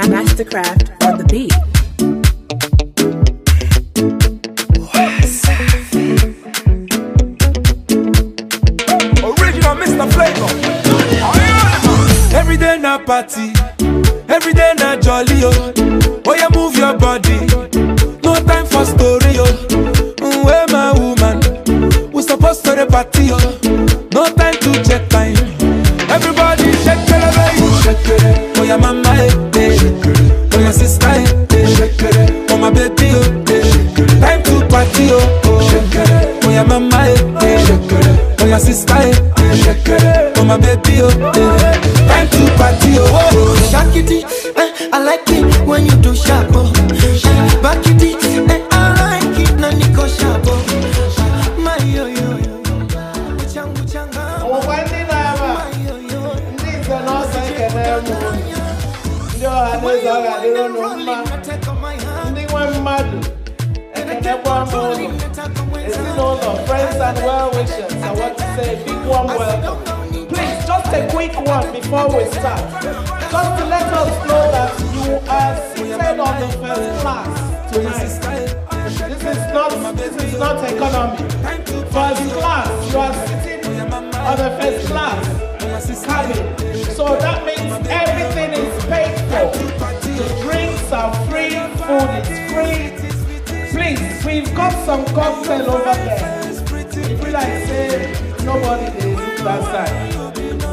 Mastercraft on the beat. Original Mr. Flavor. Every day na party, every day na jolly, oh. Oh, yeah, move your body. No time for story, oh. Where my woman? We supposed to the party, oh. No time to check time. Everybody shake it, baby. Shake it. Oh, yeah, mama, eh. Oh, yeah, sister, eh. Oh, my baby, oh. Time to party, oh. Oh, yeah, mama, eh. Oh, yeah, sister, eh. Oh, my baby, oh. Time to party, oh. Shakity, I like it when you do sharp, oh. Back it, I like it, na niko sharp, oh. My yo yo yo, uchangu changa. Oh, wani nama, ndizo nosa ikenemu. Ndio Ohanaeze agadiro numa. Ndi madu, ekenekwa mbono. Ezinolo, friends and well wishers. I want to say a big warm welcome. Please, just a quick one before we start. Just to let us know that you are seated on the first class tonight. This is not economy. First class, you are sitting on the first class cabin. So that means everything is paid for. The drinks are free, food is free. Please, we've got some cocktail over there. If you like say nobody is that side.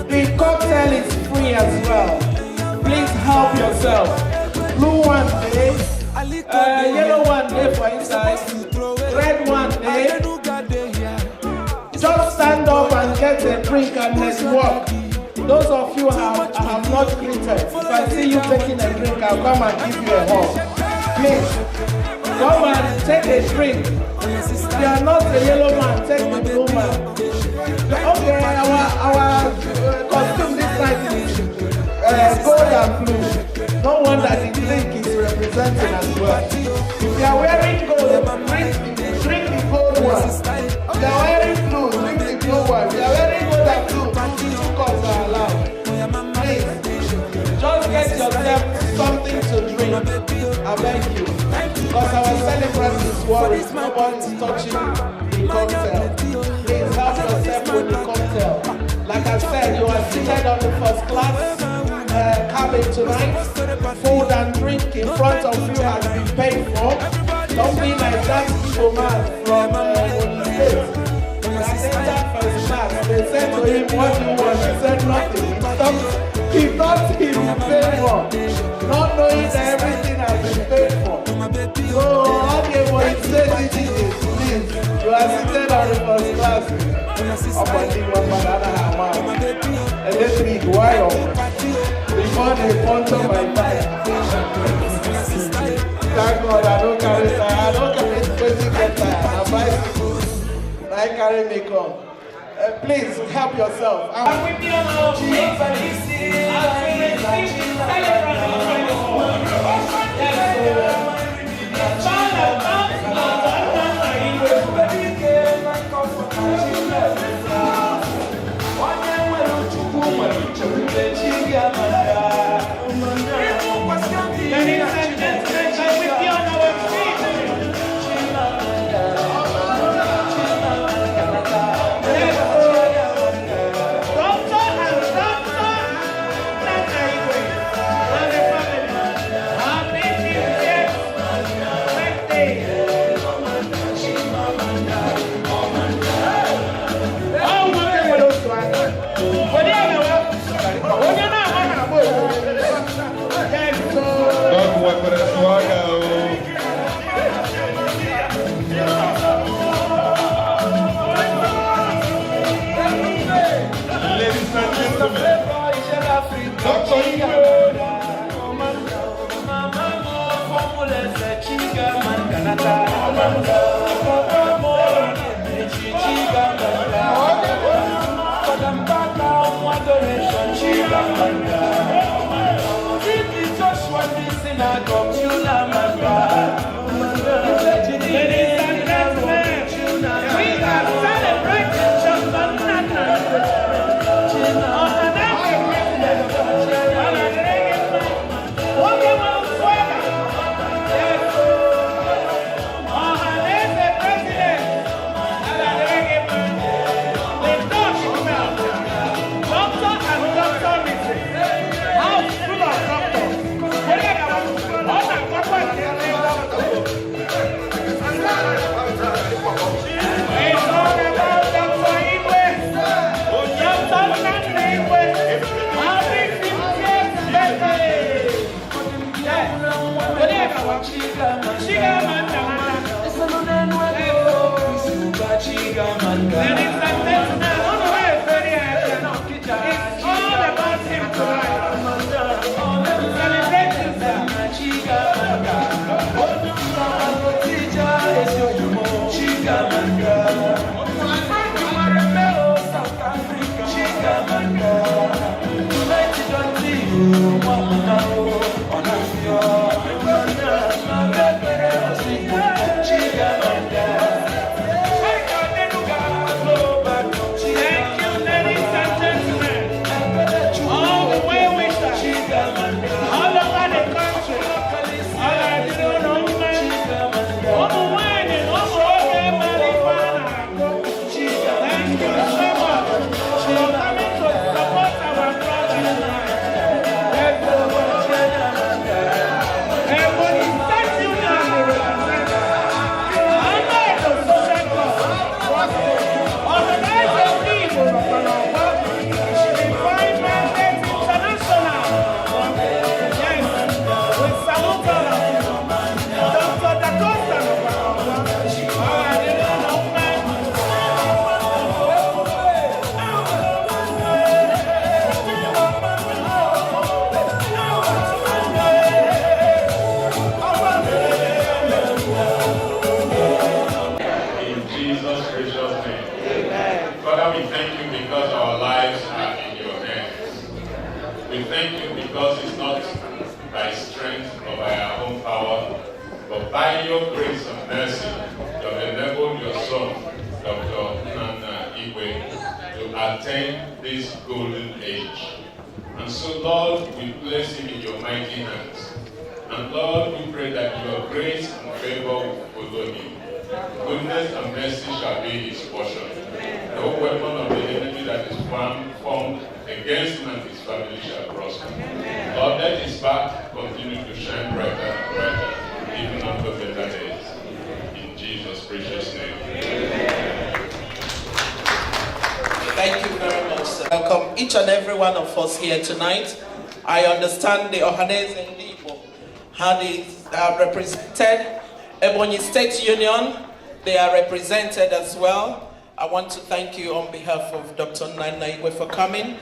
The cocktail is free as well. Please help yourself. Blue one day, yellow one day for inside, red one day. Just stand up and get a drink and let's walk. Those of you I have not greeted. If I see you taking a drink, I'll come and give you a hug. Please, come and take a drink. If you are not the yellow man, take the blue man. Okay, our costume this night is gold and blue. No wonder the drink is representing as well. If you are wearing gold, drink the gold one. If you are wearing blue, drink the blue one. If you are wearing gold and blue, 2 cups are allowed. Please, just get yourself something to drink. I beg you. Because our celebrant is worried. Nobody is touching the cocktail. Please help yourself with the cocktail. Like I said, you are seated on the first class cabin tonight. Food and drink in front of you has been paid for. Don't be like that Igbo man from the States. That first class, they said to him, what do you want? He said nothing. He thought he would pay more, not knowing that everything has been paid for. So, okay, what he said is, please, you are seated on the first class. Upon the one banana hammer. Electric wire. Before they punch my tire. Thank God I don't carry tire. I don't carry 20 get tire. I buy people. I carry makeup. Please help yourself. Okay, By your grace and mercy, you have enabled your son, Dr. Nnanna Igwe, to attain this golden age. And so, Lord, we place him in your mighty hands. And Lord, we pray that your grace and favor will follow him. Goodness and mercy shall be his portion. No weapon of the enemy that is formed against him and his family shall prosper. Lord, let his back continue to shine brighter and brighter, even unto better days. In Jesus' precious name. Amen. Thank you very much, sir. Welcome each and every one of us here tonight. I understand the Ohanaeze and Igbo, how they are represented. Ebonyi State Union, they are represented as well. I want to thank you on behalf of Dr. Nnanna Igwe for coming.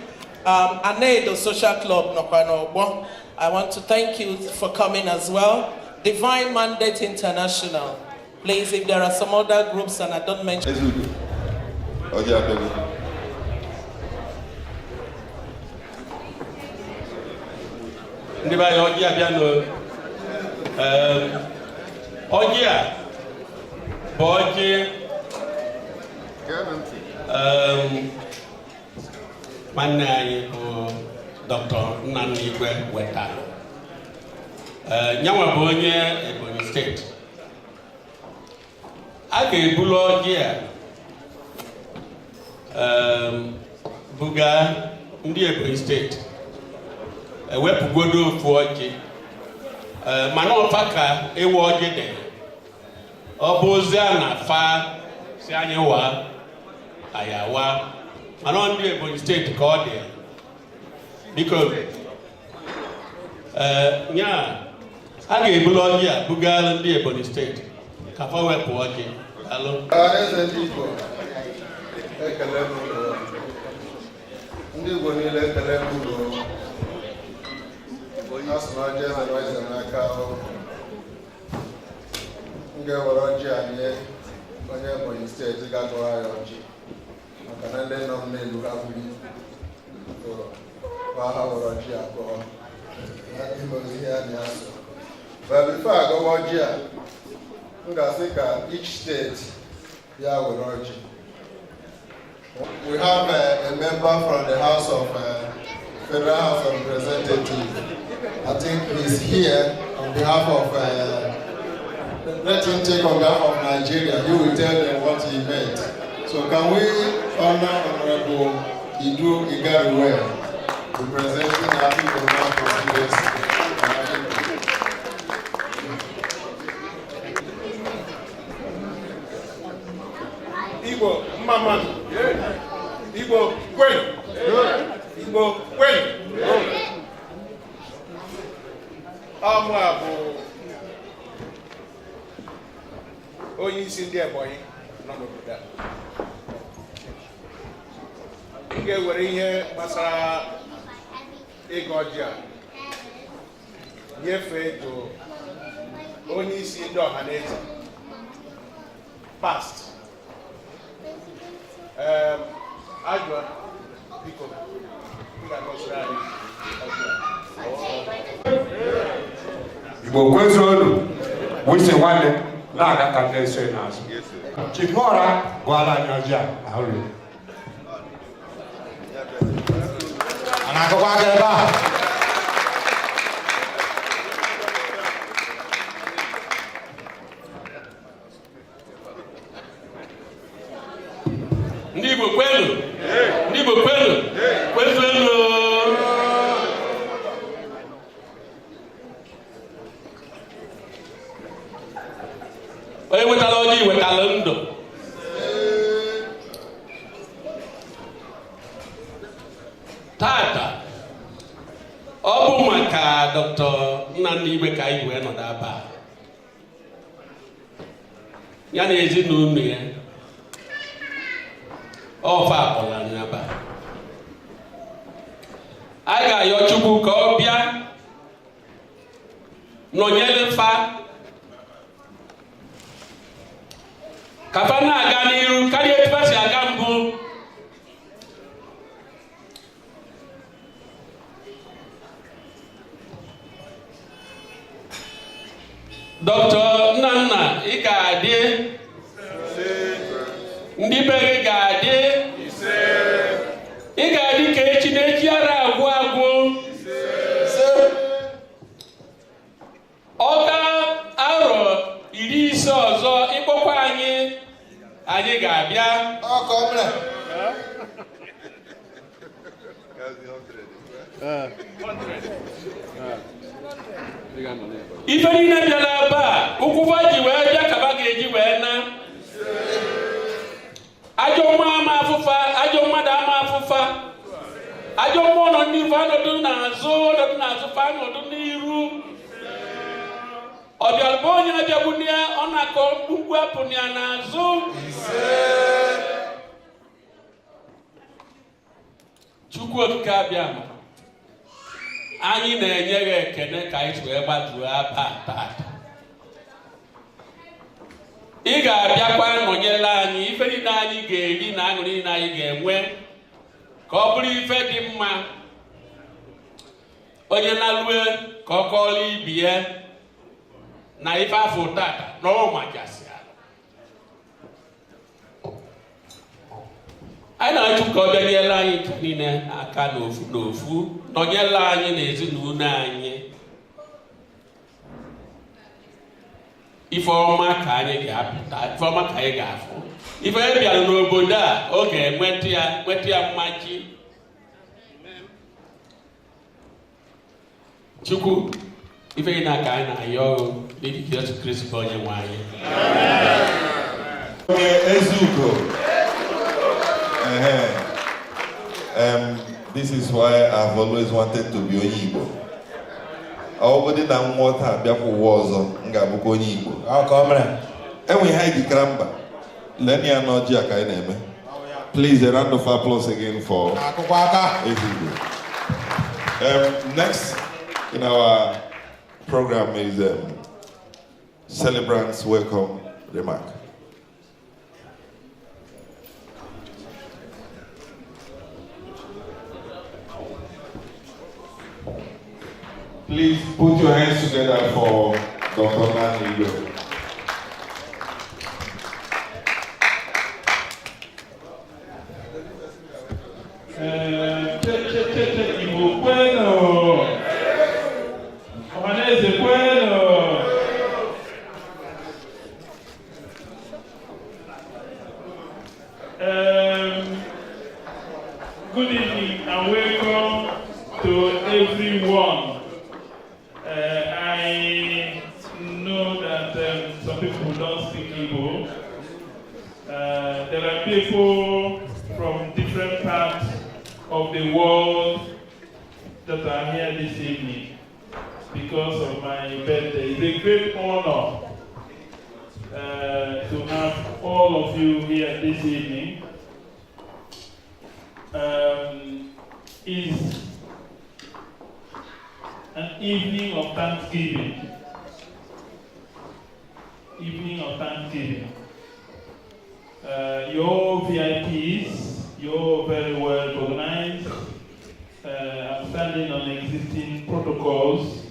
Anedo Social Club, Nokwano, I want to thank you for coming as well. Divine Mandate International. Please, if there are some other groups and I don't mention. Dr. Nnanna Igwe weta. Nyanwa bụ onye Ebonyi State. A ga-ebulu ọjị buga ndị Ebonyi State. Ewepụgodo ofu ọjị. Mana ọfa ka ewe ọjị dị. Ọ bụ ozi a na-afa si anyị wa ayawa. Mana ndị Ebonyi State ka ọ dị. Because nya a ga-ebulu ọjị bugala ndị Ebonyi State ka fa wepụ ọjị. Hello. Ndị Igbo niile ekele mbụrụ asụ na ọjị ezere eze n'aka m ga-ewere ọjị a nye onye Ebonyi Steeti ga-agụwa ya ọjị maka na ndị nọ m n'elu ha bụrụ ha were ọjị abụọ na ihe a na-asụ. But before I go ọjị a m ga-asị ka each state ya were ọjị. We have a member from the House of Federal House of Representatives. I think he's here on behalf of. Let him take on behalf of Nigeria. He will tell them what he meant. So can we honor Honorable Idu Igwe, representing our people now for this? Igbo, Mama. Igbo, when? Igbo, when? Amwabo. Onye isi ndị Ebonyi nọ n'obodo a. ga-ewere ihe gbasara ịgọ ọjị a nyefee to onye isi ndị Ohanaeze past. Ajụọ biko ga-agọsiri anyị Igbo kwezonu wisi nwanne na-aga ka na-eso n'azụ. Chifọra gwara anyị ọjị a ahụrụ. A na-akọkwa aka ebe a. Ndị Igbo kwenu, ndị Igbo kwenu, kwezonu. Onye wetara ọjị wetara ndụ. Tata ọ bụ maka Dr. Nnanna Igwe ka anyị wee nọdụ ebe a. Ya na ezinụlọ ya. Ọfa akpọrọ anyị ebe a. Anyị ga-ayọ Chukwu ka ọ bịa nọnyere fa ka fa na-aga n'iru karịa etu ha si aga mbụ. Dr. Nnanna, ị ga-adị, ndị be gị ga-adị, ị ga-adị ka echi na-echi ara agwụ agwụ. Ọ ga arọ 50 ọzọ ịkpọkwa anyị ga-abịa. Ife niile bịara ebe a, ụkwụwa ji wee bịa ka ba ga-eji wee na. Ajọ mmụọ ama afụfa, ajọ mmadụ ama afụfa. Ajọ mmụọ nọ n'ihu anọdụ n'azụ, ọnọdụ n'azụ fa anọdụ n'iru. Ọ bịara bụ onye abịagbuni ya, ọ na-akọ mkpukpu apụnụ ya n'azụ. Chukwu okike abịa ma anyị na-enye gị ekene ka anyị wee gbajuo aba tata. Ị ga-abịakwa nọnyere anyị ife niile anyị ga-eri na aṅụrị niile anyị ga-enwe ka ọ bụrụ ife dị mma. Onye na-alue ka ọ kọọrọ ibi ya na ife afọ tata n'ọnwa majasị ala. Anyị na-achụ ka ọ bịa nyere anyị niile aka n'ofu n'ofu, nọnyere anyị na ezinụlọ anyị. Ife ọma ka anyị ga-apụta, ife ọma ka anyị ga-afụ. Ife anyị bịara n'obodo a, ọ ga-enweta ya mmaji. Chukwu, ife gị na ka anyị na-ayọ ọrụ n'ihi Jesu Kristi bụ onye nwe anyị. Ezuko. This is why I've always wanted to be onye Igbo. Ọbụdị na mmụta bịakwa ụwa ọzọ, m ga-abụkwa onye Igbo. Enweghị ha ejikara mba. Leni ya n'ọjị a ka anyị na-eme. Please, a round of applause again for Ezuko. Next in our program is celebrants welcome remark. Please put your hands together for Dr. Nnanna Igwe. Igbo bueno. Ohanaeze bueno. Good evening and welcome to everyone. I know that some people don't speak Igbo. There are people from different parts of the world that are here this evening because of my birthday. It's a great honor to have all of you here this evening. is an evening of Thanksgiving. Evening of Thanksgiving. Your VIPs, you're very well organized. I'm standing on existing protocols.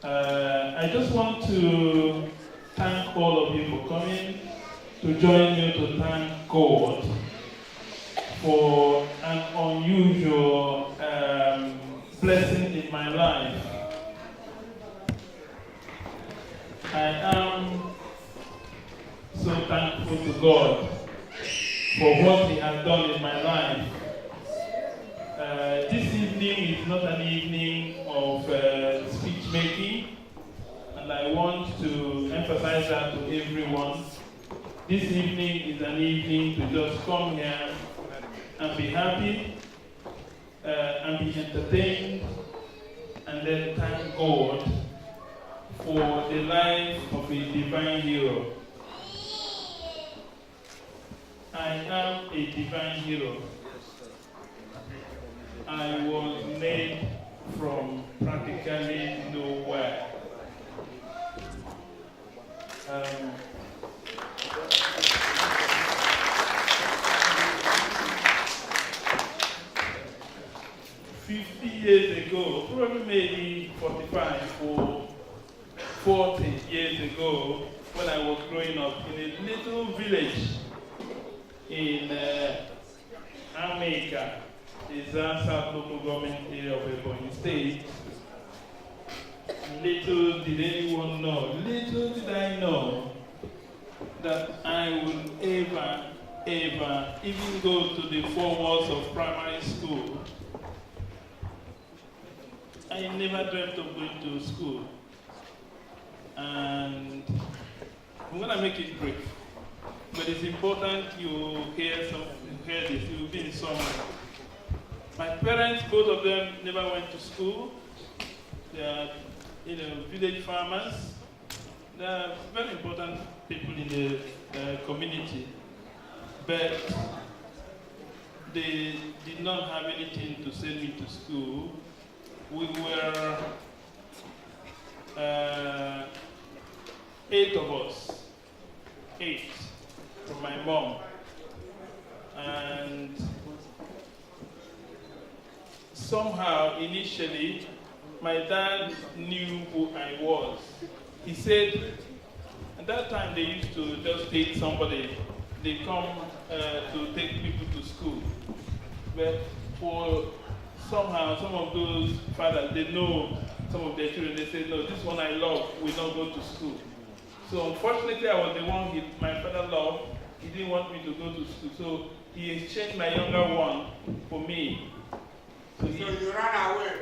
I just want to thank all of you for coming, to join me to thank God for an unusual blessing in my life. I am so thankful to God for what He has done in my life. This evening is not an evening of speech making, and I want to emphasize that to everyone. This evening is an evening to just come here and be happy, and be entertained, and then thank God for the life of a divine hero. I am a divine hero. I was made from practically nowhere. 50 years ago, probably maybe 45 or 40 years ago, when I was growing up in a little village in America, is the South Local Government area of Ebonyi State. Little did anyone know, little did I know that I would ever even go to the 4 walls of primary school. I never dreamt of going to school. And I'm going to make it brief. But it's important you hear this, you've been somewhere. My parents, both of them, never went to school. They are, village farmers. They are very important people in the community. But they did not have anything to send me to school. We were 8 of us, 8 from my mom. And somehow, initially, my dad knew who I was. He said, at that time they used to just take somebody, they come to take people to school. But for somehow, some of those fathers, they know some of their children, they say, no, this one I love will not go to school. So unfortunately, I was the one my father loved. He didn't want me to go to school. So he exchanged my younger one for me. So you ran away.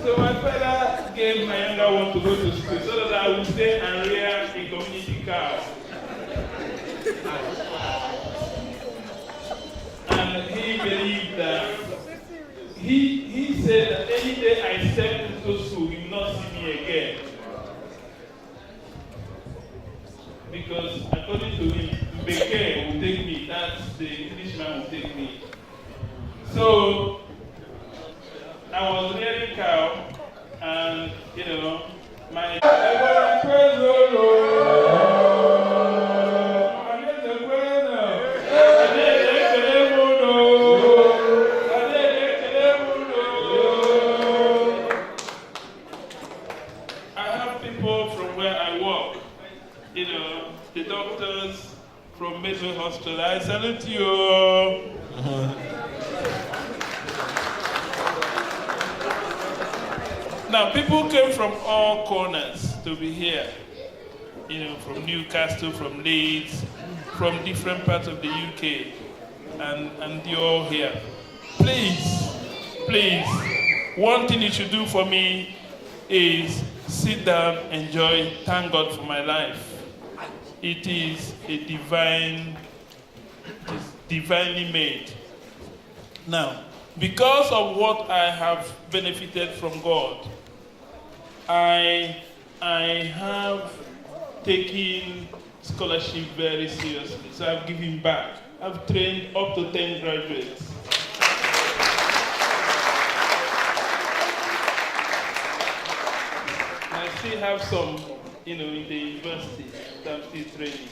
So my father gave my younger one to go to school so that I would stay and rear a community cow. And he believed that, he said that any day I step into school, he will not see me again. Because according to him, Mbeke will take me, that's the Englishman will take me. So I was rearing cow, and my the doctors from Medway Hospital, I salute you. Now, people came from all corners to be here. From Newcastle, from Leeds, from different parts of the UK, and you're all here. Please, one thing you should do for me is sit down, enjoy, thank God for my life. It is divinely made. Now, because of what I have benefited from God, I have taken scholarship very seriously, so I've given back. I've trained up to 10 graduates. I still have some, in the university that I'm still training.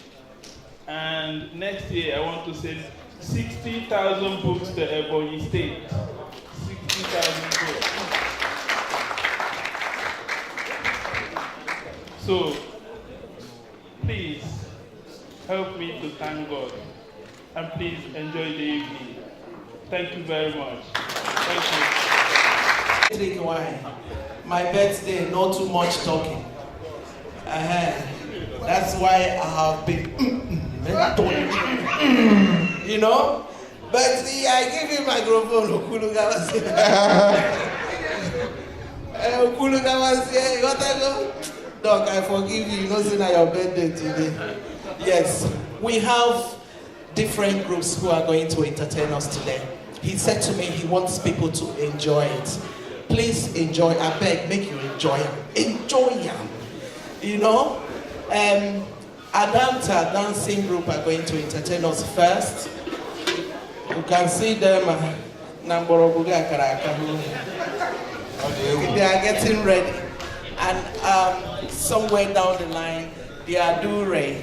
And next year, I want to send 60,000 books to Ebonyi State. 60,000 books. So, please help me to thank God. And please enjoy the evening. Thank you very much. Thank you. Drink wine. My birthday, not too much talking. That's why I have been, you know. But see, I give him microphone. Dog, I forgive you. You know, it's not your birthday today. Yes, we have different groups who are going to entertain us today. He said to me he wants people to enjoy it. Please enjoy. I beg, make you enjoy it. Enjoy it. You know, Adanta dancing group are going to entertain us first. You can see them. They are getting ready. And somewhere down the line, the Adure,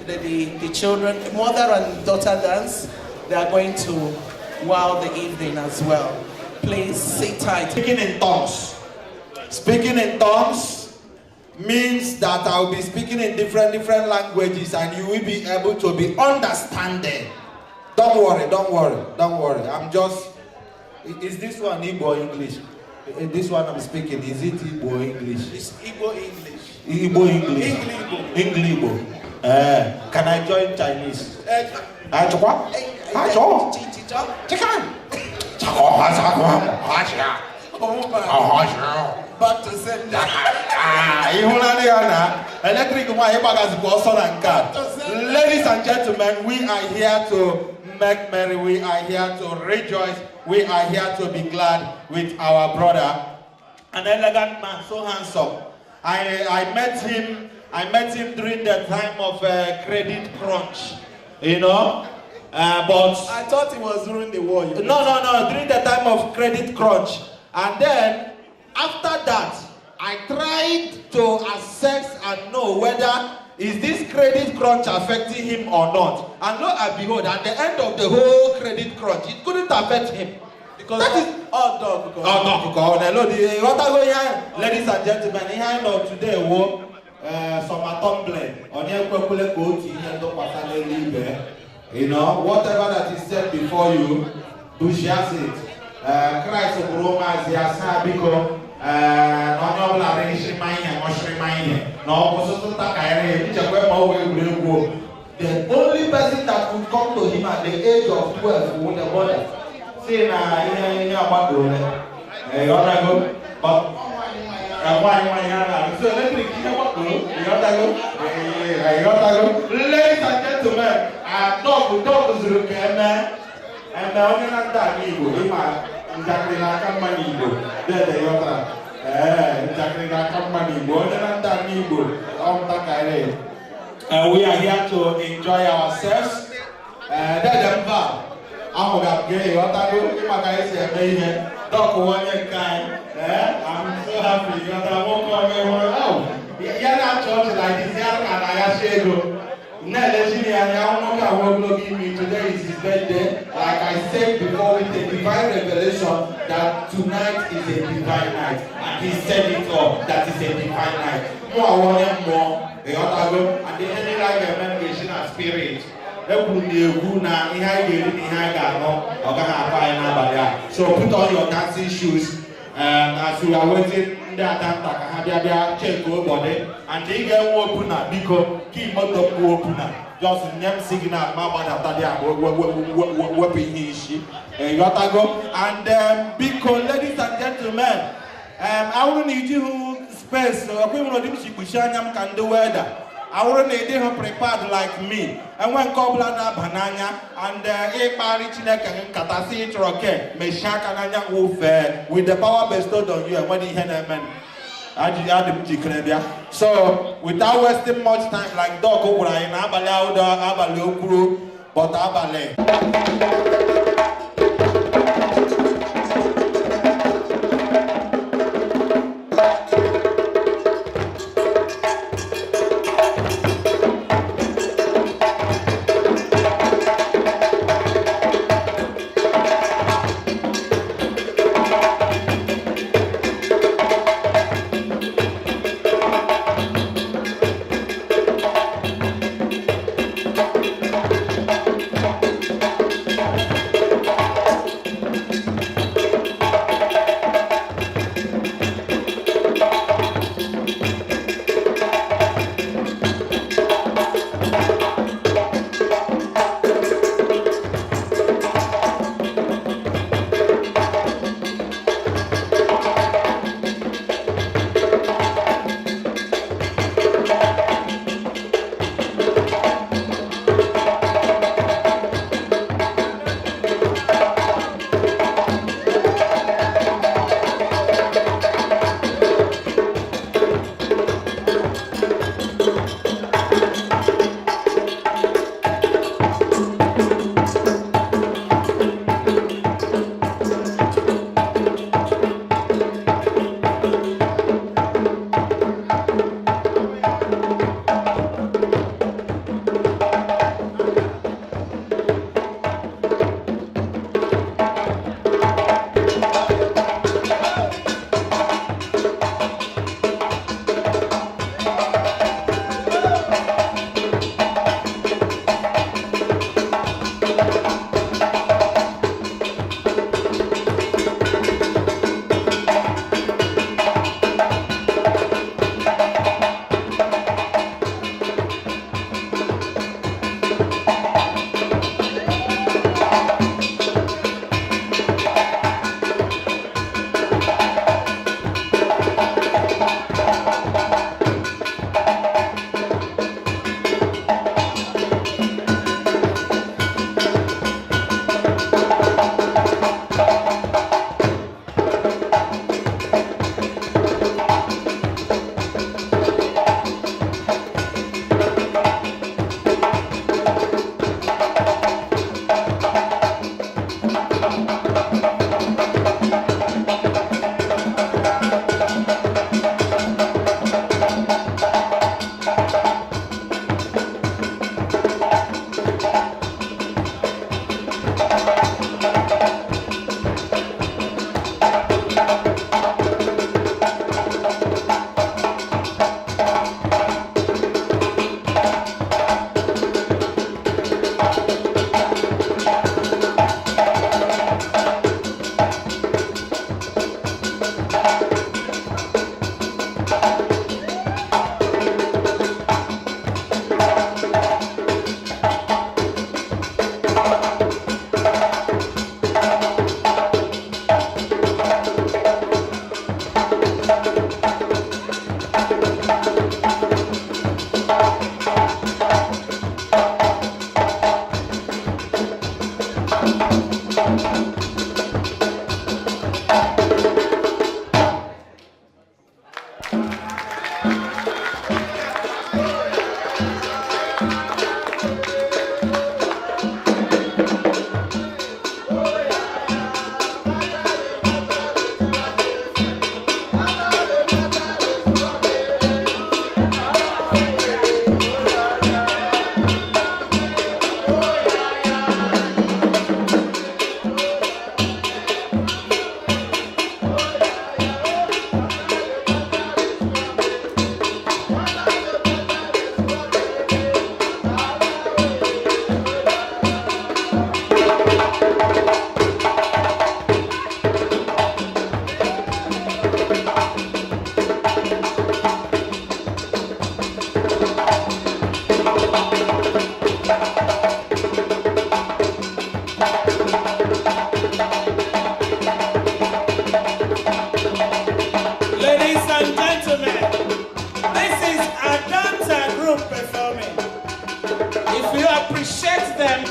the children, mother and daughter dance, they are going to wow the evening as well. Please sit tight. Speaking in tongues. Speaking in tongues means that I will be speaking in different languages and you will be able to be understanding. Don't worry. I'm just, is this one Igbo or English? This one I'm speaking, is it Igbo or English? It's Igbo English. Igbo English. Igbo. Can I join Chinese? Back to sender. Ladies and gentlemen, we are here to make merry, we are here to rejoice, we are here to be glad with our brother. An elegant man, so handsome. I met him during the time of credit crunch, you know. But I thought it was during the war. No, during the time of credit crunch. And then, after that, I tried to assess and know whether is this credit crunch affecting him or not. And lo and behold, at the end of the whole credit crunch, it couldn't affect him. Because that is ladies and gentlemen, I know today some tumbling on you know, whatever that is said before you, do share it. Christ of Roma is the Asabiko, the only person that could come to him at the age of 12 with the mother. Say, so let me hear what ladies and gentlemen, dog is looking, and the only not that Igbo, exactly like a man Igbo. There they are. Exactly like a man Igbo, not that Igbo. We are here to enjoy ourselves. I'm so happy that I woke up and went out. Yeah, church like this, today is his birthday. Like I said before, with the divine revelation that tonight is a divine night. And he said it all, that is a divine night. More I want him more. And the ending like a meditation and spirit. So put on your dancing shoes as we are waiting that check body and they get open because keep open just name signal and because ladies and gentlemen, I will need you space can do weather. I wouldn't need him prepared like me. And when Koblana Banana and with the power bestowed on you and when he had a man. So, without wasting much time, like dog over in Abale, but Abale.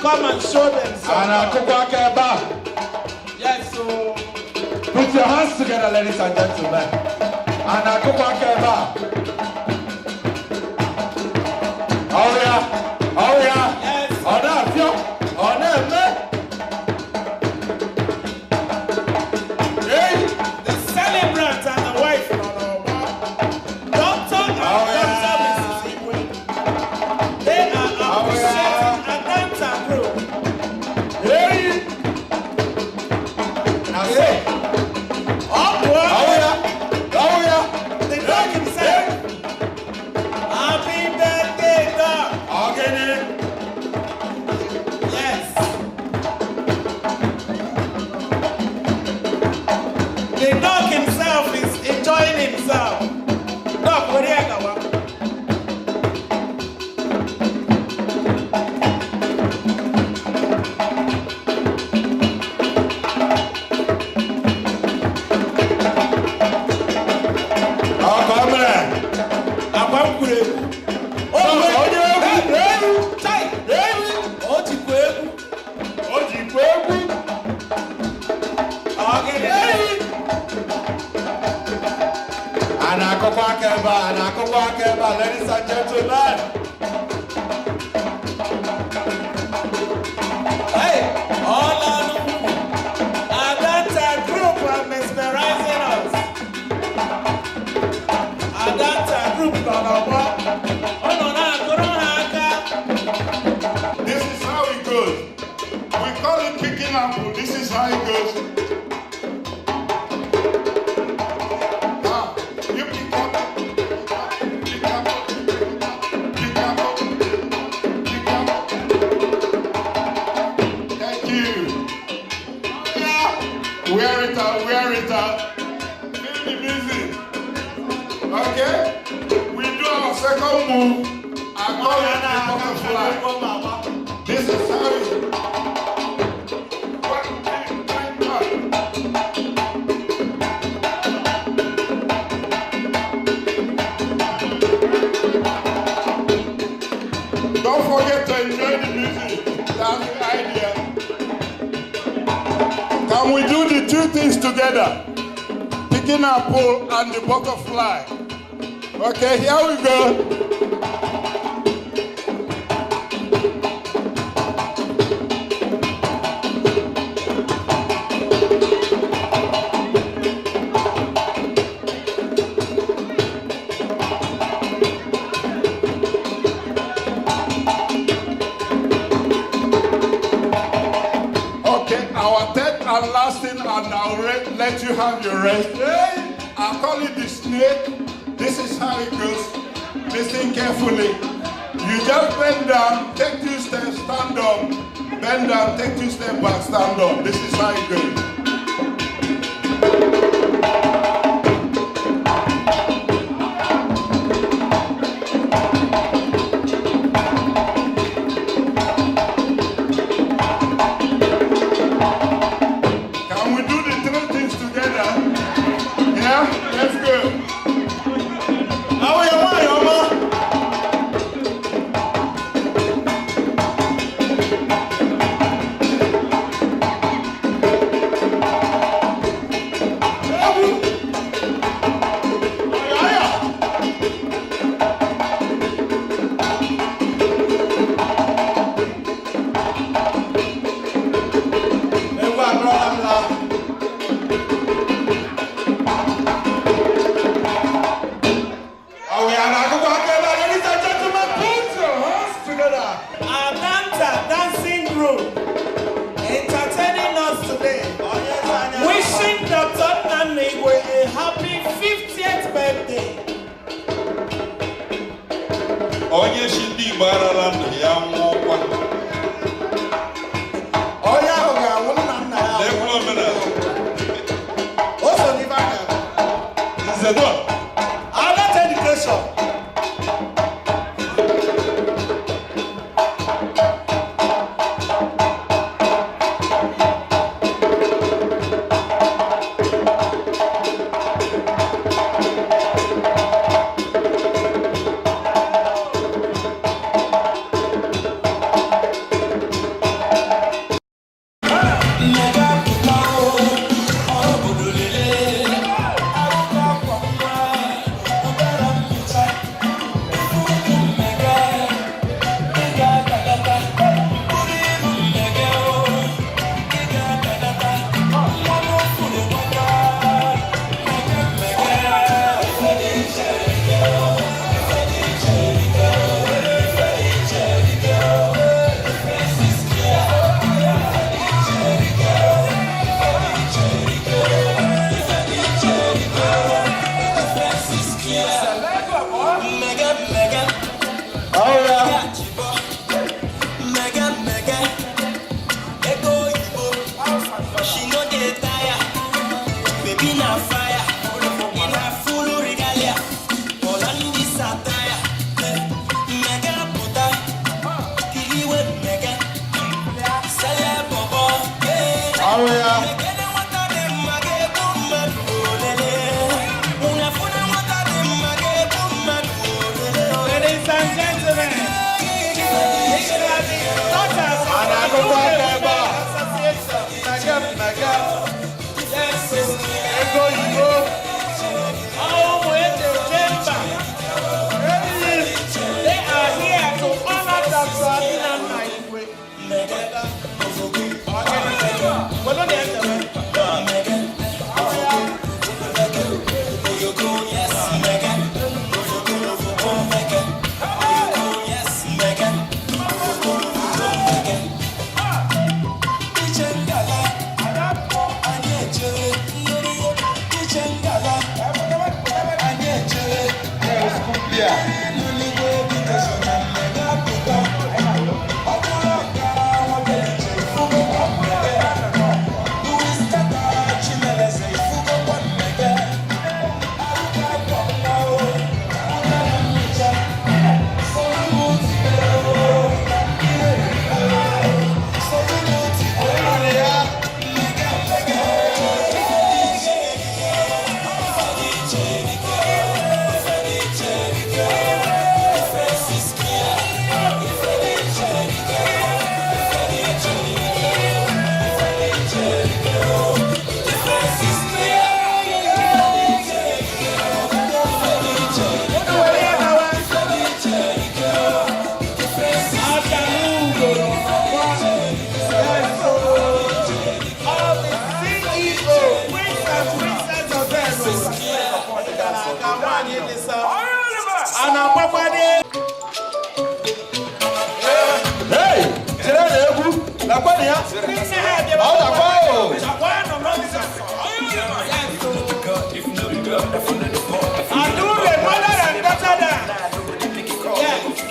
come and show them something. Yes, so put your hands together, ladies and gentlemen. Ladies and gentlemen. Hey, all on Adanta group are mesmerizing us. Adanta group, this is how it goes. We call it picking apple. This is how it goes. Wear it out. Feel the music. Okay? We do our second move. I call it the butterfly. This is how it. 1, 2, 3, 4. Don't forget to enjoy the music. That's the idea. Can we do the two things together? Picking our pole and the butterfly. Okay, here we go. And last thing, and I'll let you have your rest. I'll call it the snake. This is how it goes. Listen carefully. You just bend down, take 2 steps, stand up. Bend down, take 2 steps back, stand up. This is how it goes. Entertaining us today. Wishing Dr. Nnanna Igwe a happy 50th birthday. Onye shindi barala ndụ ya nwụkwa. Onye ahụ ga-anwụ nna nna ya. Lekwa omenala. O so n'ife aka. Nzedo. Adult education.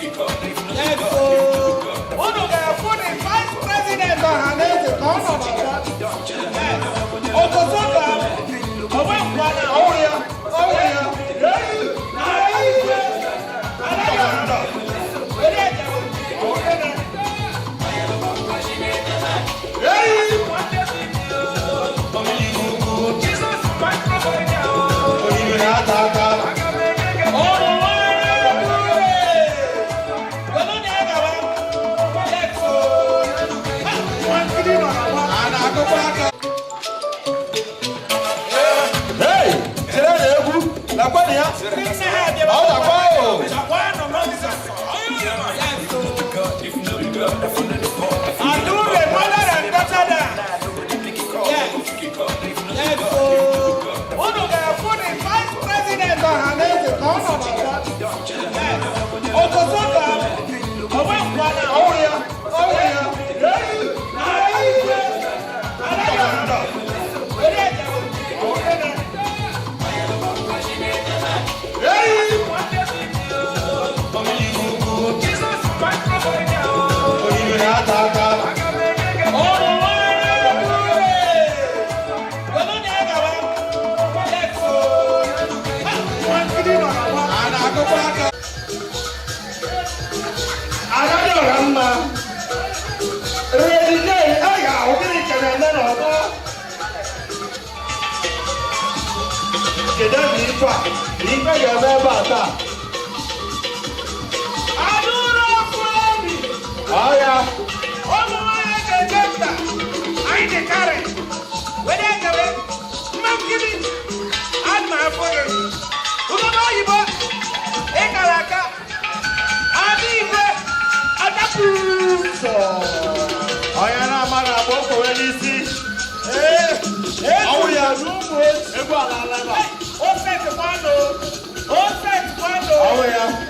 Let's go. One of the Vice President Ohanaeze, Okosoka, Owekwana,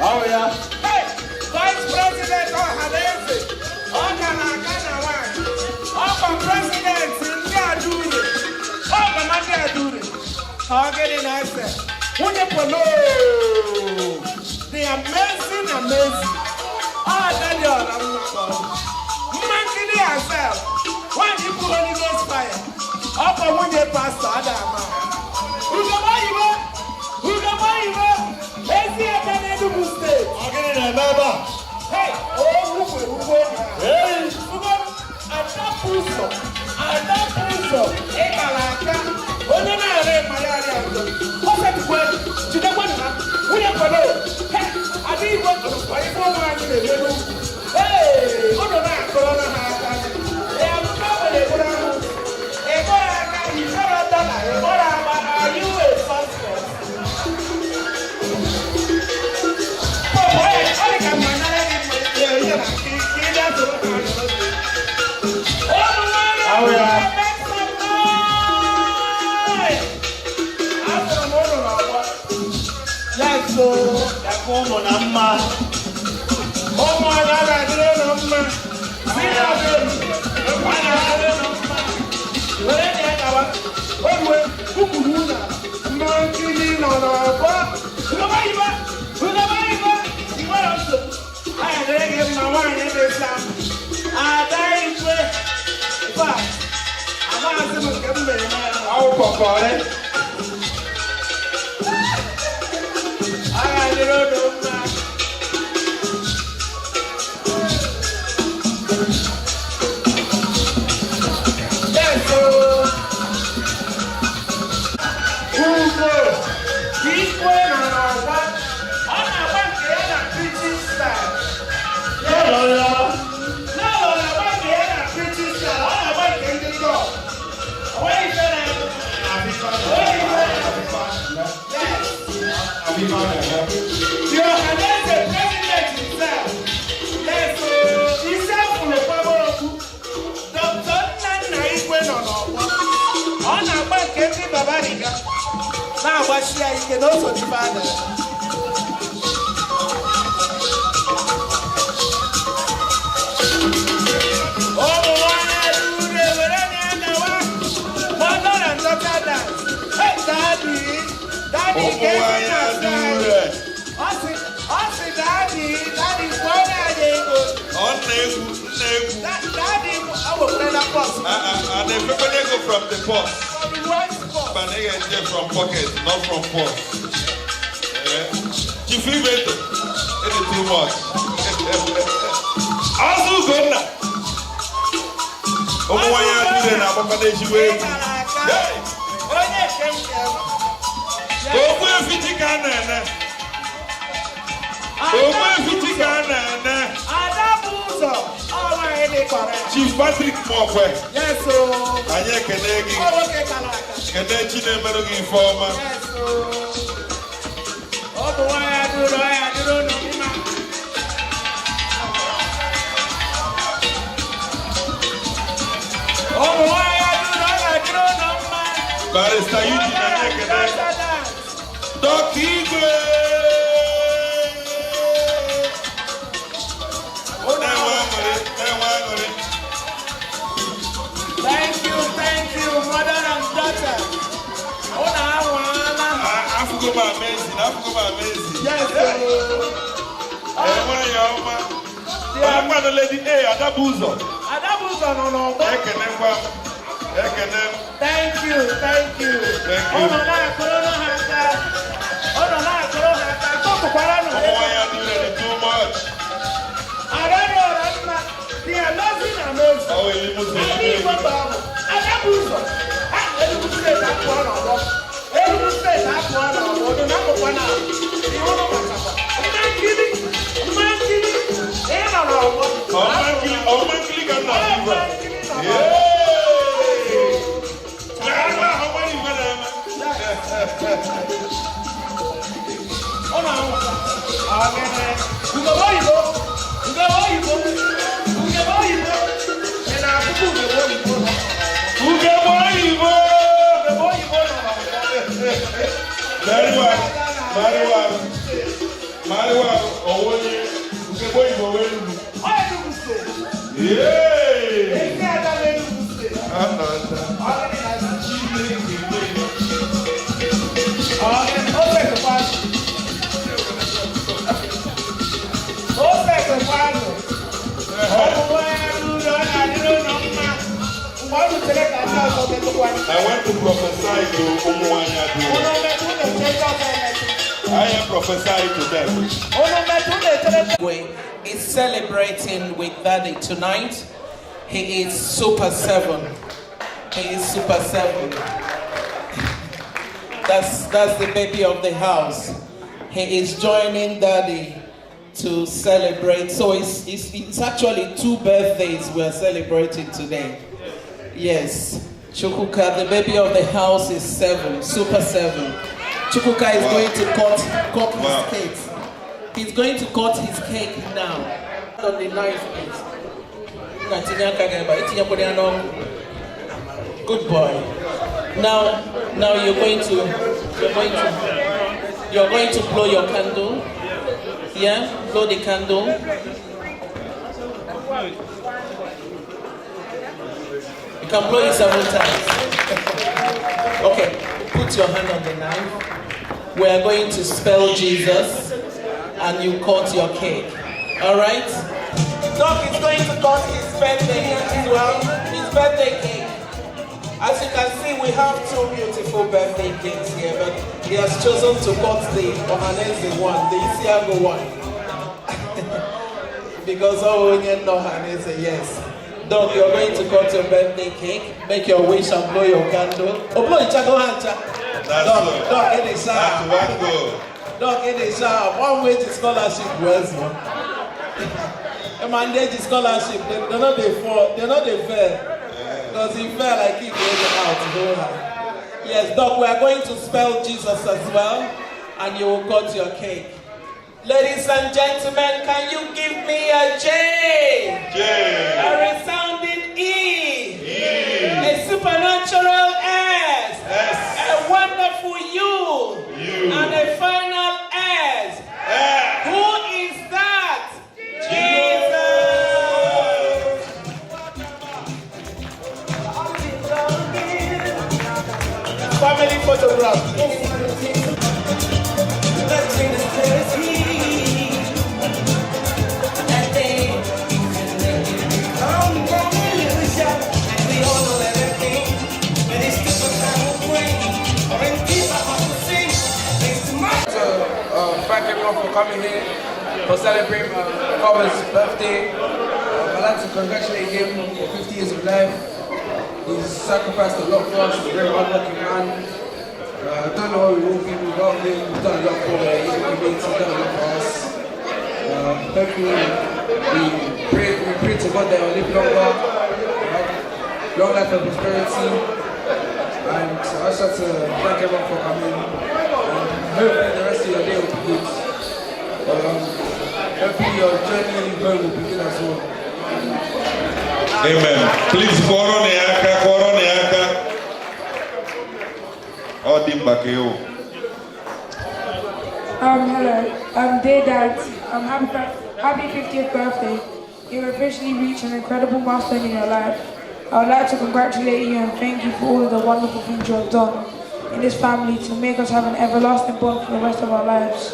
Oya, Vice President Ohanaeze, President the amazing. Daniel, Mankini herself. When you put Holy Ghost fire, up and when they pastor Adam. Hey, now what she is can also be father. Daddy, Daddy, I will play that post. And the people they go from the post. But they get there from pocket, not from purse. If you wait, it is too much. Also good now. Oh, why are you doing that? Papa, they should wait. Hey! Oh, where 50 Ghana? Oh, where 50 Ghana? Chief Patrick Mokwe. Yes, sir. Anye Kenegi. Oh, okay, Kenechi Nemerugi informer. Yes, sir. Oh, boy, I don't know. Oh, boy, I don't know. Barrister Eugene Anye Kenegi. Doc Igwe. Thank you, mother and daughter. I forgot about amazing. Yes, sir. I'm going to lady A, Adabuzo. No. Thank you. Too much. I don't know. They are nothing amazing. Oh, you must be. I went to prophesy to Umuanya. I am prophesying to them. Igwe is celebrating with Daddy tonight. He is Super 7. That's the baby of the house. He is joining Daddy to celebrate. So it's actually 2 birthdays we're celebrating today. Yes. Chukwuka, the baby of the house, is 7, Super 7. Chukwuka is going to cut his cake. He's going to cut his cake now. On the knife, please. Good boy. Now you're going to blow your candle. Yeah, blow the candle. You can blow it several times. Okay, put your hand on the knife. We are going to spell Jesus, and you cut your cake. All right? Doc is going to cut his birthday cake as well. His birthday cake. As you can see, we have 2 beautiful birthday cakes here, but he has chosen to cut the Ohanaeze one, the Isiago one. Because Ohanaeze, yes. Doc, you're going to cut your birthday cake, make your wish and blow your candle. Oh, blow it, Doc, it is sharp. Doc, it is sharp. One way to scholarship, where's one? A mandate scholarship, they're not the fair. Because he felt like he goes out. Yes, Doc, we are going to spell Jesus as well, and you will cut your cake. Ladies and gentlemen, can you give me a J? J. A resounding E. A supernatural S. A wonderful U. And a final S. Who is that? Jesus. Family photograph. for celebrating my father's birthday. I'd like to congratulate him for 50 years of life. He's sacrificed a lot for us. He's a very hard-working man. I don't know what we will be without him. We've done a lot for the Igbo community. He's done a lot for us. Hopefully, we pray to God that he'll live longer, long life and prosperity. And I just have to thank everyone for coming. And hopefully the rest of your day will be good. Hopefully your journey home will be good as well. Amen. Please, Koroniaka. Odimbakeo. Hello. Dear Dad, happy 50th birthday. You've officially reached an incredible milestone in your life. I would like to congratulate you and thank you for all of the wonderful things you have done in this family to make us have an everlasting bond for the rest of our lives.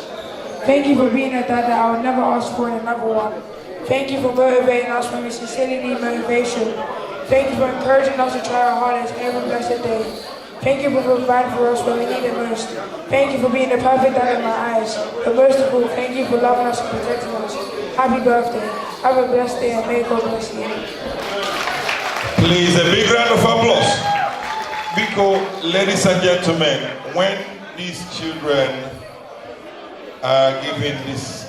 Thank you for being a dad that I would never ask for in another one. Thank you for motivating us when we sincerely need motivation. Thank you for encouraging us to try our hardest every blessed day. Thank you for providing for us when we need it most. Thank you for being the perfect dad in my eyes. But most of all, thank you for loving us and protecting us. Happy birthday. Have a blessed day and may God bless you. Please, a big round of applause. Because, ladies and gentlemen, when these children are giving this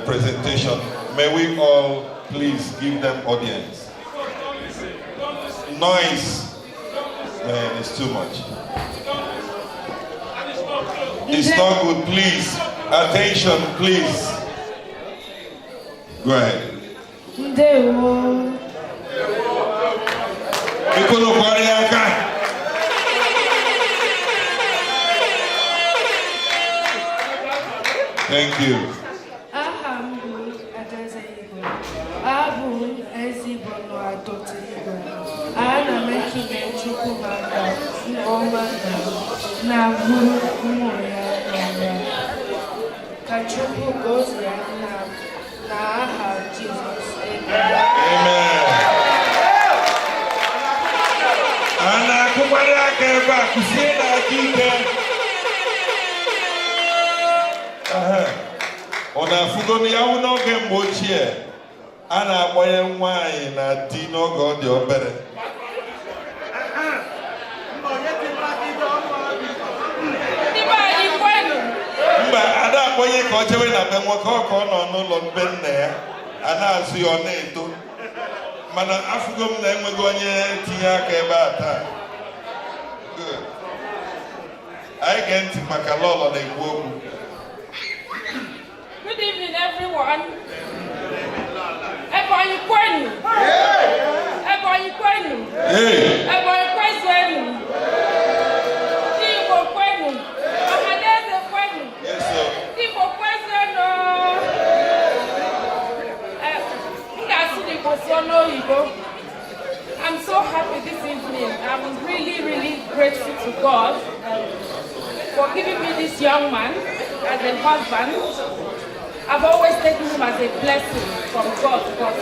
presentation, may we all please give them audience. Noise, man, it's too much. It's not good, please. Attention, please. Go ahead. Thank you. Ona fugoni ya unoge mbochie ana agbaye nwaanyị na di n'oge ọ dị obere. Mba ada akpọnye ka ọ jewe na be nwoke ọ ka ọ nọ n'ụlọ mbe nna ya a na-azụ ya ọ na-eto mana afụgo m na enweghị onye tinye aka ebe a taa. Anyị gee ntị maka lọlọ na-ekwu okwu. Good evening, everyone. Everybody kwenu. Everybody kwenu. Everybody kwenu. Igbo kwenu. Ohanaeze kwenu. Yes, sir. Igbo kwenu. I'm so happy this evening. I'm really, really grateful to God for giving me this young man as a husband. I've always taken him as a blessing from God because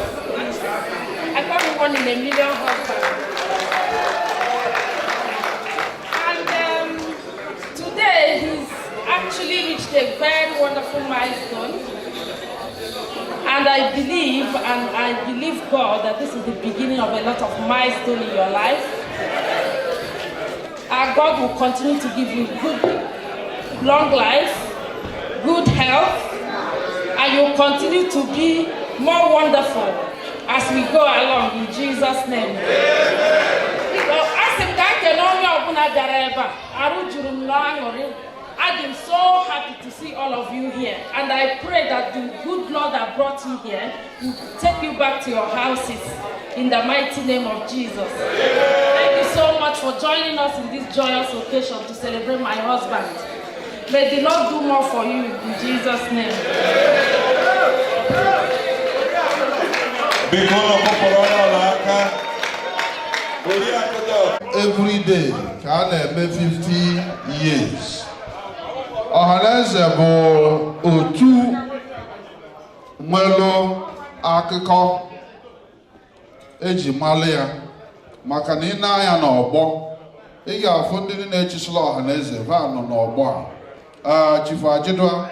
I can't be one in a million husbands. And today he's actually reached a very wonderful milestone. And I believe God that this is the beginning of a lot of milestones in your life. Our God will continue to give you good, long life, good health, and you'll continue to be more wonderful as we go along in Jesus' name. I'm so happy to see all of you here, and I pray that the good Lord that brought you here will take you back to your houses in the mighty name of Jesus. Thank you so much for joining us in this joyous occasion to celebrate my husband. May the Lord do more for you in Jesus' name. Every day, can be 50 years. Ohanaeze bụ otu nwelu akụkọ eji mali ya maka na ị na-anya n'ọgbọ ị ga-afụ ndị na-echisila Ohanaeze va nọ n'ọgbọ a Chief Ajidwa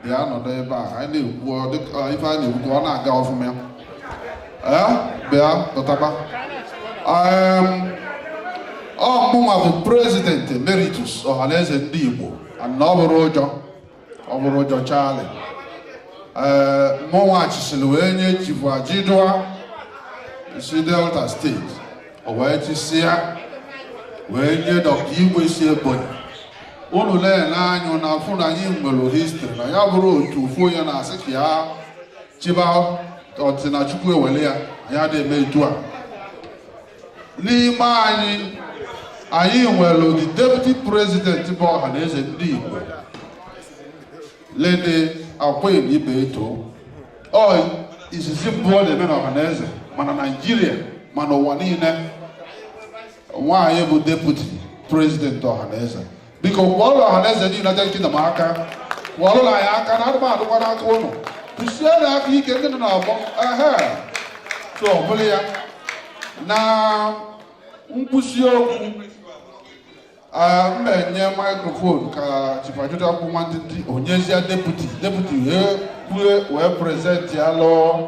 bịa nọdụ ebe a anyị na-ekwu ife anyị na-ekwu ka ọ na-aga ọfụma bịa dọtaba ọmụnwa bụ president emeritus Ohanaeze ndị Igbo na ọ bụrụ ụjọ Charlie mụnwa chisiri wee nye chifu Ajidua si Delta steeti o wee chisịa wee nye Dr. Igwe si Ebonyi unu lee n'anya na afụ na anyị nwere histri na ya bụrụ otu ofu onye na-asị ka ya chiba ọtị na Chukwu ewele ya ya na-eme etu a n'ime anyị nwere the deputy president bụ Ohanaeze ndị Igbo Lady Akwem Ibe Eto ọ izizi mbụ ọ na-eme na Ohanaeze mana Nigeria mana ụwa niile nwaanyị bụ deputy president Ohanaeze biko kwọọrụ Ohanaeze ndị United Kingdom aka kwọọrụ na ya aka na adụmadụkwa n'aka ụnụ kwụsie na aka ike ndị nọ n'ọgbọ so ọ bụrụ ya na nkwụsị okwu mmenye microphone ka chifajụta kwụ nwantịntị onyezie deputy wee present ya lụọ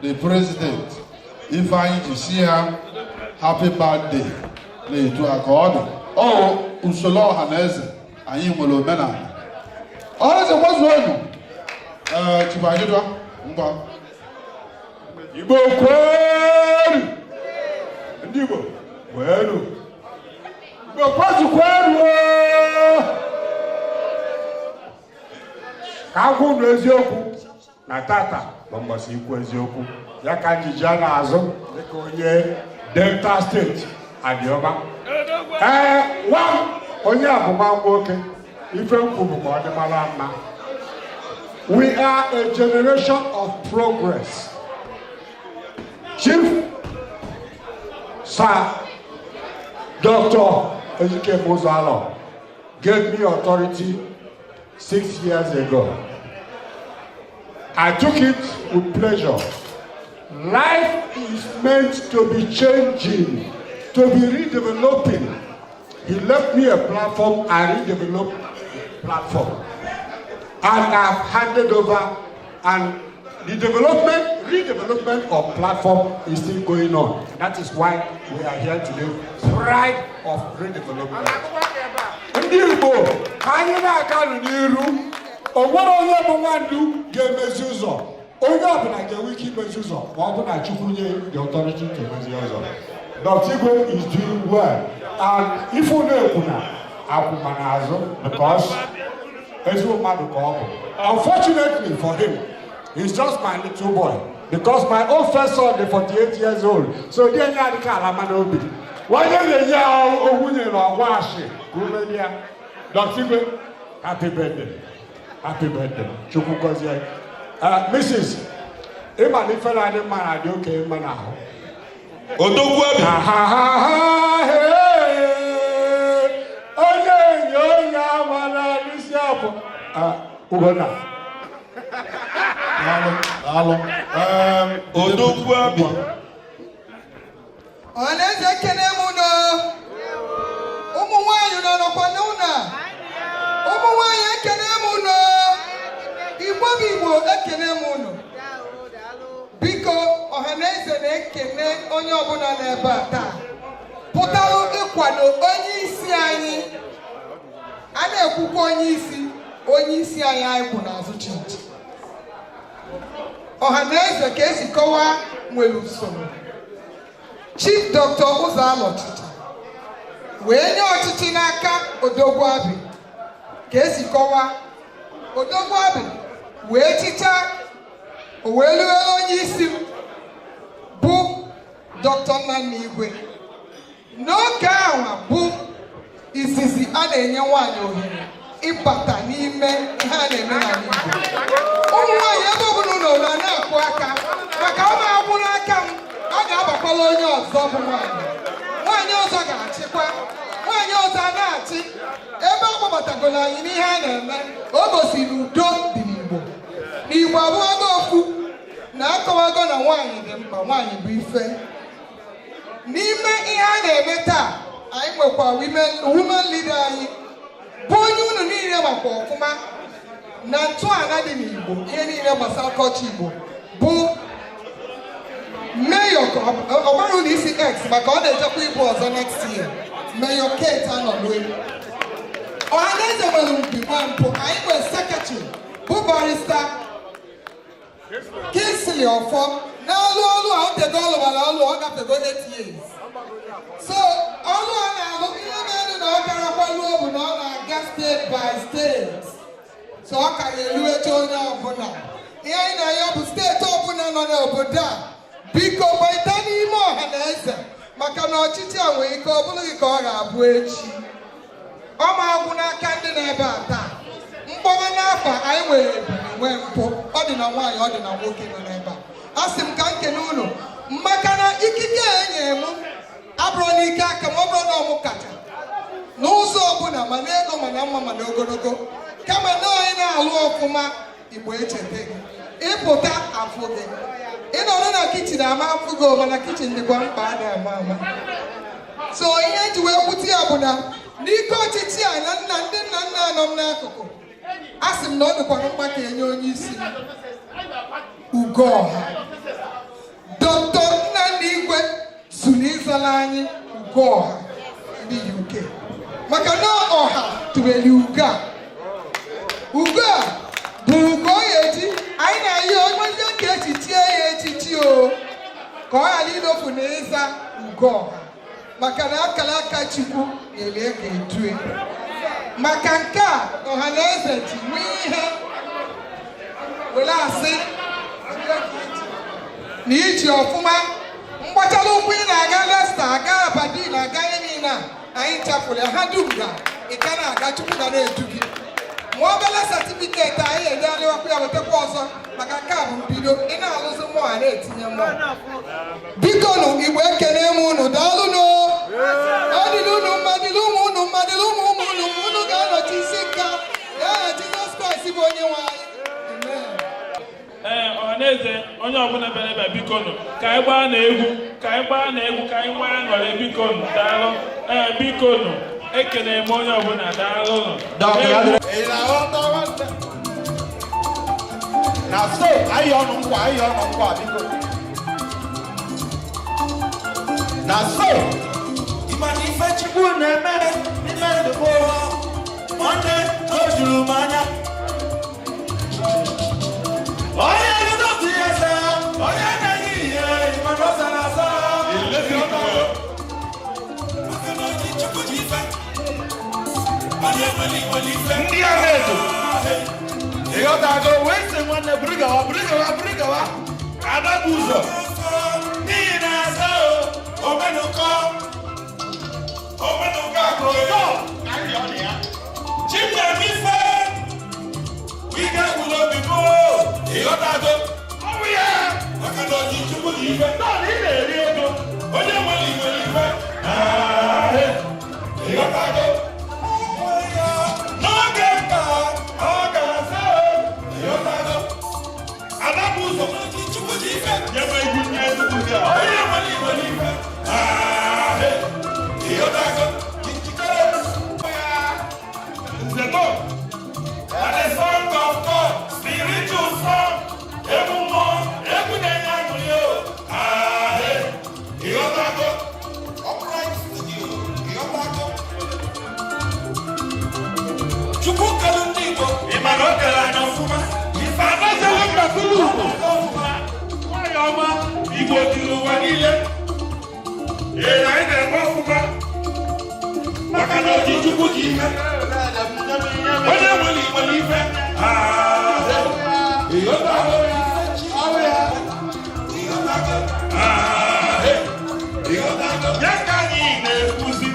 the president ife anyị ji si ha happy birthday na-etu a ka ọ dị ọ usoro Ohanaeze anyị nwere omenala Ohanaeze gbazuonu chifajụta ngwa Igbo kwenu ndị Igbo kwenu Igbo kwenu ka agwụ unu eziokwu na tata bụ mbọsị ikwu eziokwu ya ka njiji a na-azụ dịka onye Delta steeti Adịọba nwa onye abụma nwoke ife mkwuru ka ọ dị mara mma. We are a generation of progress. Chief Sir Dr. Ejike Mozalo gave me authority 6 years ago. I took it with pleasure. Life is meant to be changing, to be redeveloping. He left me a platform, I redeveloped the platform. And I've handed over, and the redevelopment of platform is still going on. That is why we are here today. Pride of redevelopment. Ndị Igbo, anyị na-aga n'iru, onwere onye bụ nwandu ga-emezi ụzọ. Onye ọbụla ga-enwe ike imezi ụzọ ma ọ bụ na Chukwu nye the authority to emezi ụzọ. Dr. Igwe is doing well. And if you know akwụma n'azụ because ezigbo mmadụ ka ọ bụ. Unfortunately for him, he's just my little boy. Because my own first son is 48 years old. So they are the Kalamanobi. Why don't they yell or wash it? Dr. Igwe, happy birthday. Happy birthday. Chukwukozie. Mrs. Ima ni fela ni mana di okay mana. Odogwabi. Ha ha ha hey. Oye yo ya mana lisiapo. Ugona. Alo. Odogwabi. Ohanaeze kene muno. Umu nwanyi no no kwa nuna. Umu nwanyi ekene muno. Igbo Igbo ekene muno. Biko Ohanaeze na-ekene onye ọbụla n'ebe a taa. Pụtarụ ịkwado onye isi anyị. A na-ekwukwa onye isi anyị bụ n'azụ chinchi. Ohanaeze ka esi kọwaa nwere usoro. Chief Dr. Uzalo ọchịchị wee nye ọchịchị n'aka Odogwabi ka esi kọwaa Odogwabi wee chicha o wee lụọ onye isi bụ Dr. Nnanna Igwe. N'oge ahụ bụ izizi a na-enye nwaanyị ohere ịbata n'ime ihe a na-eme n'ala Igbo. Ụmụ nwaanyị ebe ọbụla ụlọ na-akụ aka maka ọ na-akwụ n'aka m a ga-abakwala onye ọzọ bụ nwaanyị. Nwaanyị ọzọ ga-achịkwa, nwaanyị ọzọ a na-achị. Ebe ọ kpọbatagoro anyị n'ihe a na-eme, o gosiri udo dị n'Igbo. N'Igbo abụghị okwu na-akọwago na nwaanyị dị mkpa, nwaanyị bụ ife. N'ime ihe a na-eme taa, anyị nwekwa women leader anyị bụ onye unu niile makwa ọfụma na ntọala dị n'Igbo ihe niile gbasara kọlchọ Igbo bụ Mayor ọgbara ụlọ isi X maka ọ na-ejekwa ịbụ ọzọ next year. Mayor Kate Anọlue. Ohanaeze nwere mpi nwa mpụ anyị nwere sekretary bụ barista Kingsley Ọfọ n'ọlụ ọlụ a o tego ọlụbara ọlụ ọ gafego 8 years. So ọlụ ọ na-alụ ihe mere na ọ garakwa lụọ bụ na ọ na-aga state by state. So ọ ka ga-eruecha onye ọbụla. Ihe anyị na-anya bụ steeti ọbụla nọ n'obodo a biko gbaita n'ime Ohanaeze maka na ọchịchị a nwere ike ọ bụrụ gị ka ọ ga-abụ echi. Ọ ma agwụ n'aka ndị na-ebe a taa. Mkpọrọ n'afọ anyị nwere nwee mpụ ọ dị na nwaanyị ọ dị na nwoke nọ n'ebe a. A sị m ka nkene unu maka na ikike enye m abụrụ n'ike aka ma ọ bụrụ na ọmụ kacha n'ụzọ ọbụla ma n'ego ma na mma ma na ogologo kama na anyị na-alụ ọfụma Igbo echete gị ịpụta afụ gị ịnọrọ na kichin ama afụ gị mana kichin dịkwa mkpa a na-ama ama. So ihe eji wee kwute ya bụ na n'ike ọchịchị a na ndị nna nna anọ m n'akụkụ a sị m na ọ dịkwa mkpa ka enye onye isi Ugoha Dr. Nnanna Igwe sụrụ ịzala anyị Ugoha ndị UK maka na ọha tụreli ugo a bụ ugo ya eji anyị na-ayị onye ka echichie ya echichi o ka ọ ghara ilofu na ịza Ugoha maka na akara aka Chukwu ga-ele ga-edue maka nke a Ohanaeze ji nwee ihe were asị na iji ọfụma mgbachara ụkwụ ị na-aga Leicester aga Aberdeen aga ihe niile a anyị chapụrụ ya ha dum ga ị ka na-aga Chukwu ga na-edu gị ma obere satifiketi anyị edealịwakwa ya wetakwa ọzọ maka nke a bụ mbido ị na-alụzi mmụọ a na-etinye mmụọ biko nụ Igbo ekene m unu daalụnụ ọ dịrị unu mma dịrị ụmụ unu mma dịrị ụmụ ụmụ unu ga-anọchi isi nka ya na Jizọs Kraịst bụ onye nwe anyị. Ohanaeze onye ọbụla bịara ebe biko nụ ka anyị gbaa na egwu ka anyị gbaa na egwu ka anyị nwee aṅụrị biko nụ daalụ biko nụ ekene m onye ọbụla daalụ nụ na so anyị ọnụ nkwa biko na so ịmana ife Chukwu na-eme n'ime ndụ nwanne o juru m anya onye gụdọtụ ihe eze onye na-enye ihe ịmana ọ sara asa ndị agha edo ịghọtago wee sị nwanne buru gawa adabụ ụzọ n'ihi na asa omenụkọ akụrụkọ chimbemife ike gwụrụ obi bụ ịghọtago ọbụ ya maka na oji Chukwu dị ife tọọrọ ị na-eri ego onye nwere ife ịghọtago n'oge nka ọ ga-asa ịghọtago adabụ ụzọ Chukwu dị ife nyebe ibu nye Chukwu dị onye nwere ife ịghọtago Zeto and the song of God spiritual song egwu mmụọ egwu na-enye aṅụrị ịghọtago Chukwu kelu ndị Igbo ịmara o kere anya ọfụma ife anaghịzị mbatụrụ ugbo nwanyị ọma Igbo jiri ụwa niile anyị na-eme ọfụma maka na oji Chukwu dị ime onye nwere ife ya ka anyị na-ekwuzi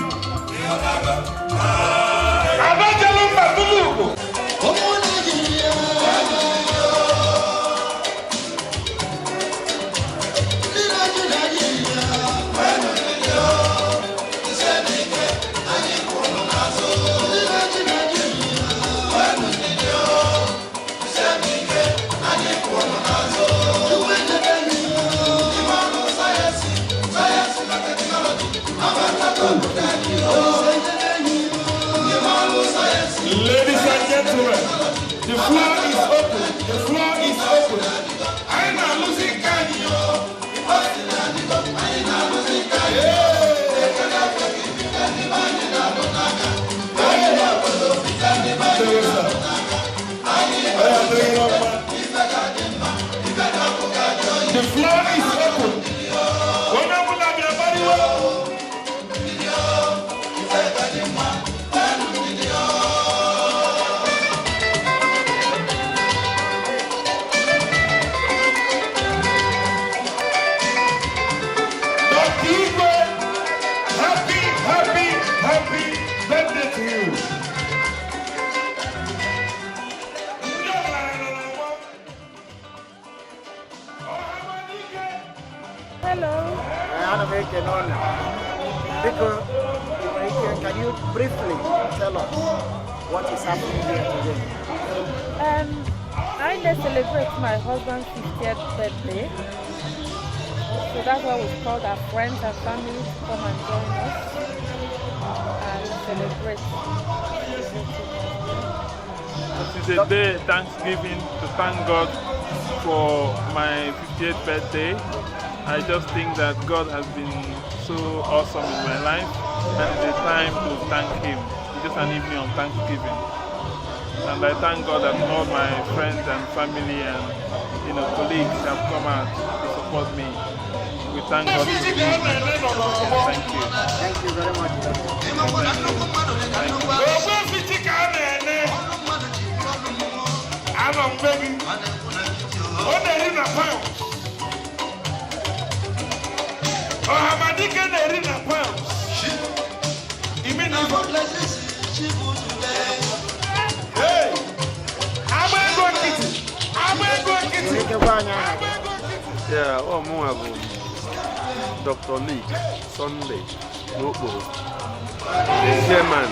abajelu mbatụrụ ugbo The floor is open. Whenever everybody will. Dr. Igwe, happy birthday to you. Hello. Can you briefly tell us what is happening here today? I celebrate my husband's 50th birthday. So that's why we've called our friends and family to come and join us and celebrate. This is a day Thanksgiving to thank God for my 50th birthday. I just think that God has been so awesome in my life, and it's a time to thank Him. It's just an evening of Thanksgiving. And I thank God that all my friends and family and colleagues have come out to support me. We thank God for you. Thank you. Thank you very much. Yeah, Dr. Nick Sunday Notebook, the chairman,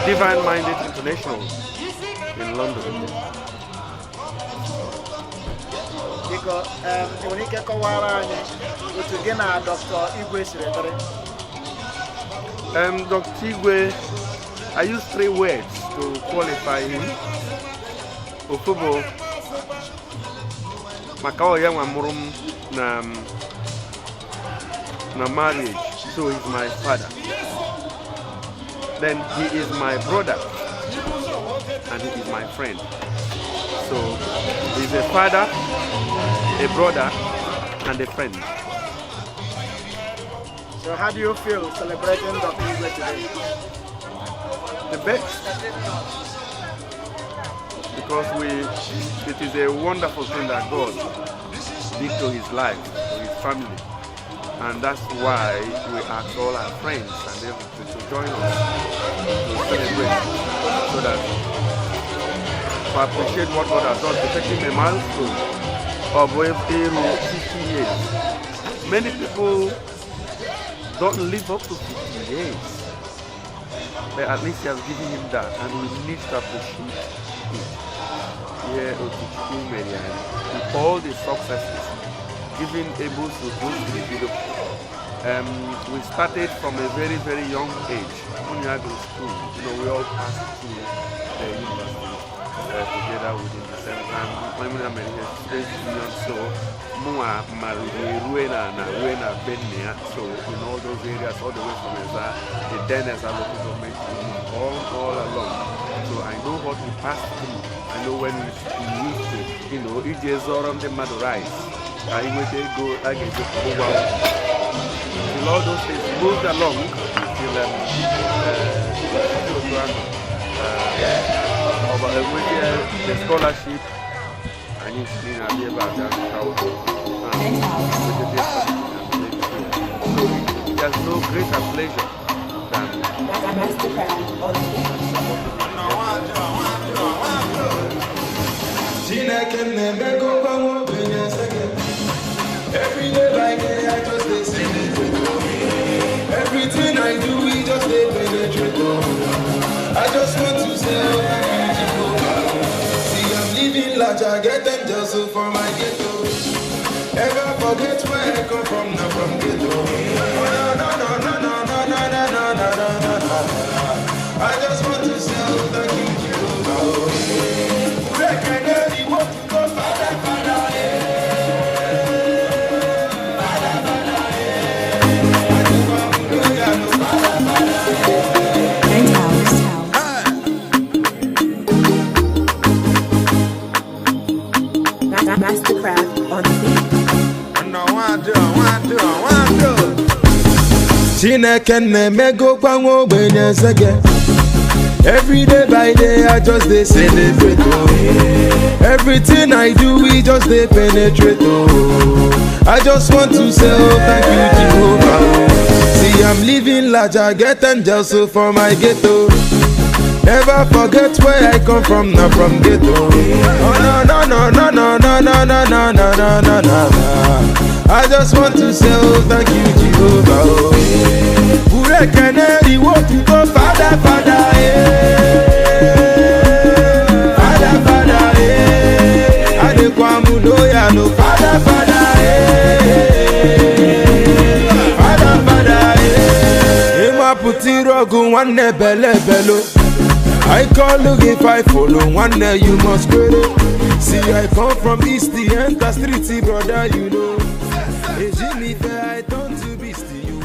Divine Minded International in London. Dr. Igwe, I use 3 words to qualify him. Ofubo, Makao Yang Amurum na marriage, so he's my father. Then he is my brother, and he is my friend. So he's a father, a brother, and a friend. So how do you feel celebrating Dr. Igwe today? The best, because it is a wonderful thing that God did to his life, to his family, and that's why we ask all our friends and everything to join us to celebrate, so that to appreciate what God has done, to take him a milestone of 50 years. Many people don't live up to 50 years. But at least he has given him that, and we need to appreciate it. Here, with all the successes, giving able to those individuals. We started from a very, very young age. When you had to school, we all passed through the university together within the same time. When we are so more Ruena Benia, so in all those areas, all the way from the Dennis are local government, all along. So I know what we passed through. I know when we used to, it is all on the mad rice. I would go again to go out. Till all those things moved along till the scholarship. I need to be about that. There's no greater pleasure every day like day, I just listen. Everything I do, we just penetrate. I just want to say, see, I'm living large, I get them just so for my ghetto. Ever forget where I come from, not from ghetto. I just want to say, thank you, Jehovah. Want to go Father, Chineke na-emego gbanwe ogbenye nsege. Every day by day I just dey celebrate oh. Everything I do we just dey penetrate oh. I just want to say oh thank you Jehovah oh. See I'm living large, I get angels so for my ghetto. Never forget where I come from, not from ghetto. Oh no no no no no no no no no no no no. I just want to say oh thank you Jehovah oh. Ure keneri wo to go Father Father Father Father Adekwamu no ya no Father Father Father Father Ema puti rogu wane bele belo. I call look if I follow one day you must credit. See I come from East the enter street brother you know. Hey Jimmy I turn to beastie.